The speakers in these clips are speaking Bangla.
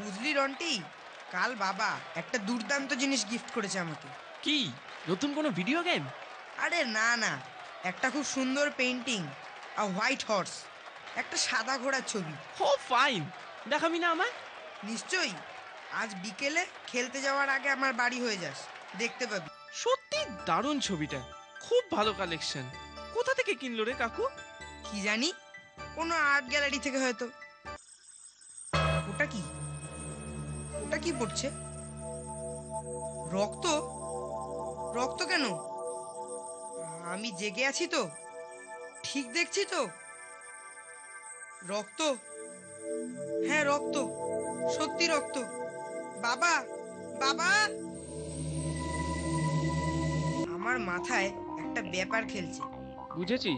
বুঝলি রন্টি, কাল বাবা একটা দুর্দান্ত জিনিস গিফট করেছে আমাকে। কি নতুন কোনো ভিডিও গেম? আরে না না, একটা খুব সুন্দর পেইন্টিং, আ হোয়াইট হর্স, একটা সাদা ঘোড়ার ছবি। ও ফাইন, দেখাবি না আমায়? নিশ্চয়ই, আজ বিকেলে খেলতে যাওয়ার আগে আমার বাড়ি হয়ে যাস, দেখতে পাবি। সত্যি দারুণ ছবিটা, খুব ভালো কালেকশন। কোথা থেকে কিনলো রে কাকু? কি জানি, কোনো আর্ট গ্যালারি থেকে হয়তো। ওটা কি, ওটা কি পড়ছে? রক্ত? রক্ত কেন? আমি জেগে আছি তো? ঠিক দেখছি তো? রক্ত, হ্যাঁ রক্ত, সত্যি রক্ত। বাবা, বাবা! আমার মাথায় একটা ব্যাপার খেলছে। বুঝেছি,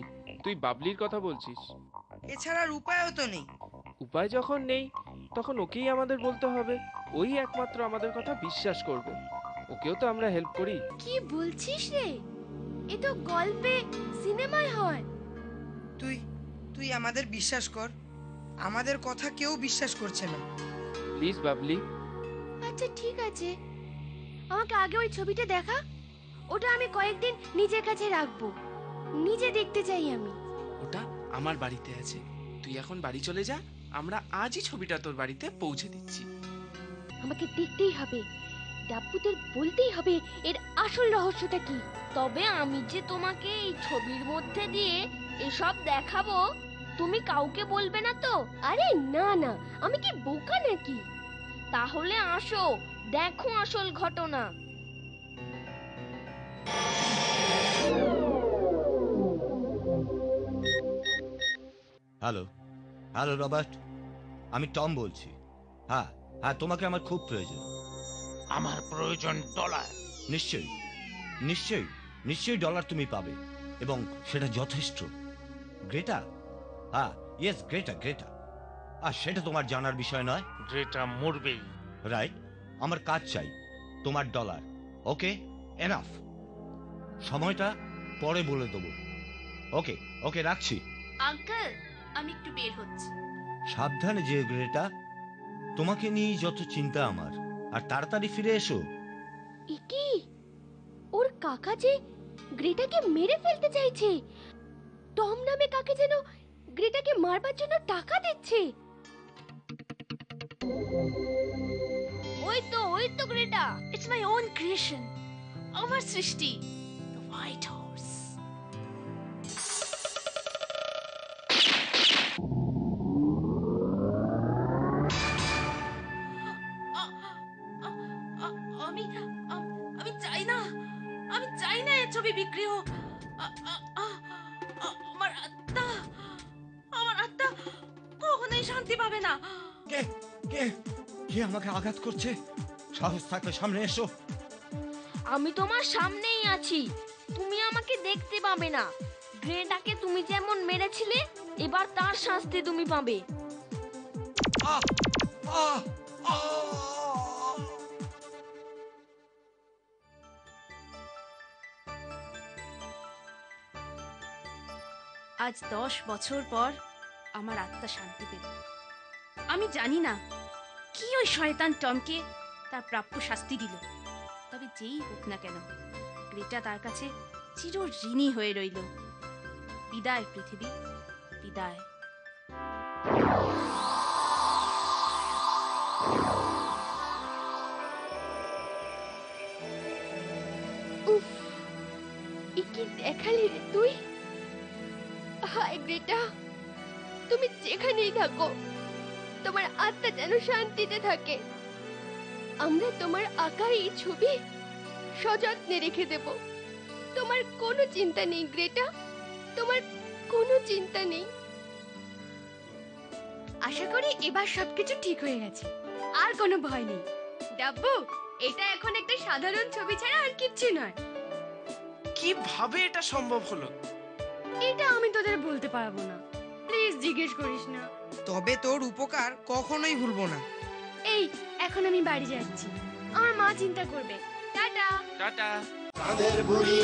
তুই বাবলির কথা বলছিস। এছাড়া আর উপায়ও তো নেই। উপায় যখন নেই তখন ওকেই আমাদের বলতে হবে। ওই একমাত্র আমাদের কথা বিশ্বাস করবে। ওকেও তো আমরা হেল্প করি। কি বলছিস রে? এ তো গল্পে, সিনেমায় হয়। তুই তুই আমাদের বিশ্বাস কর, আমাদের কথা কেউ বিশ্বাস করছে না। প্লিজ বাবলি। আচ্ছা ঠিক আছে, আমাকে আগে ওই ছবিটা দেখা। ওটা আমি কয়েকদিন নিজের কাছে রাখবো, নিজে দেখতে চাই আমি। ওটা আমার বাড়িতে আছে, তুই এখন বাড়ি চলে যা, আমরা আজই ছবিটা তোর বাড়িতে পৌঁছে দিচ্ছি। আমাকে দেখতেই হবে, ডাব্বুদের বলতেই হবে এর আসল রহস্যটা কি। তবে আমি যে তোমাকে এই ছবির মধ্যে দিয়ে এসব দেখাবো, তুমি কাউকে বলবে না তো? আরে না না, আমি কি বোকা নাকি? তাহলে আসো, দেখো আসল ঘটনা। হ্যালো হ্যালো রবার্ট, আমি টম বলছি। হ্যাঁ হ্যাঁ, তোমাকে আমার খুব প্রয়োজন। আমার প্রয়োজন ডলার। নিশ্চয়ই নিশ্চয়ই নিশ্চয়ই ডলার তুমি পাবে, এবং সেটা যথেষ্ট। গ্রেটা? হ্যাঁ, ইয়েস, গ্রেটা গ্রেটা। আর সেটা তোমার জানার বিষয় নয়। গ্রেটা মরবেই। রাইট, আমার কাজ চাই, তোমার ডলার। ওকে, এনাফ। সময়টা পরে বলে দেবো। ওকে ওকে, রাখছি। আঙ্কেল, আমি একটু বের হচ্ছি। সাবধানে যেও গ্রেটা, তোমাকে নিয়ে যত চিন্তা আমার। আর তাড়াতাড়ি ফিরে এসো। এ কি, ওর কাকা যে গ্রেটাকে মেরে ফেলতে চাইছে। টম নামে কাকে যেন গ্রেটাকে মারবার জন্য টাকা দিচ্ছে। ওই তো Greta. It's my own creation, আমার সৃষ্টি, দ্য হোয়াইট হর্স। আমি আমি চাই না, আমি চাই না এই ছবি বিক্রি হোক। আমার আত্মা, আমার আত্মা কখনোই শান্তি পাবে না। কে কে কে আমাকে আঘাত করছে? সাহস থাকলে সামনে এসো। আমি তোমার সামনেই আছি, তুমি আমাকে দেখতে পাবে না। গ্রেটাকে তুমি যেমন মেরেছিলে, এবার তার শাস্তি তুমি পাবে। আহ আহ আহ! আজ 10 বছর পর আমার আত্মা শান্তি পেল। আমি জানি না কি ওই শয়তান টমকে তার প্রাপ্য শাস্তি দিল, তবে যেই হোক না কেন, গ্রেটা তার কাছে চির ঋণী হয়ে রইল। বিদায় পৃথিবী, বিদায়। উফ, এ কি দেখালি রে তুই? হায় গ্রেটা, তুমি যেখানেই থাকো, তোমার আত্মা যেন শান্তিতে থাকে। আমরা তোমার আঁকা এই ছবি সযত্নে রেখে দেব। তোমার কোনো চিন্তা নেই গ্রেটা, তোমার কোনো চিন্তা নেই। আশা করি এবার সবকিছু ঠিক হয়ে গেছে, আর কোনো ভয় নেই। ডাব্বু, এটা এখন একটা সাধারণ ছবি ছাড়া আর কিচ্ছু নয়। কিভাবে এটা সম্ভব হলো? এটা আমি তোদের বলতে পারবো না, প্লিজ জিজ্ঞেস করিস না। তবে তোর উপকার কখনোই ভুলবো না। এই, এখন আমি বাড়ি যাচ্ছি, আমার মা চিন্তা করবে। Tata tata. চাঁদের বুড়ি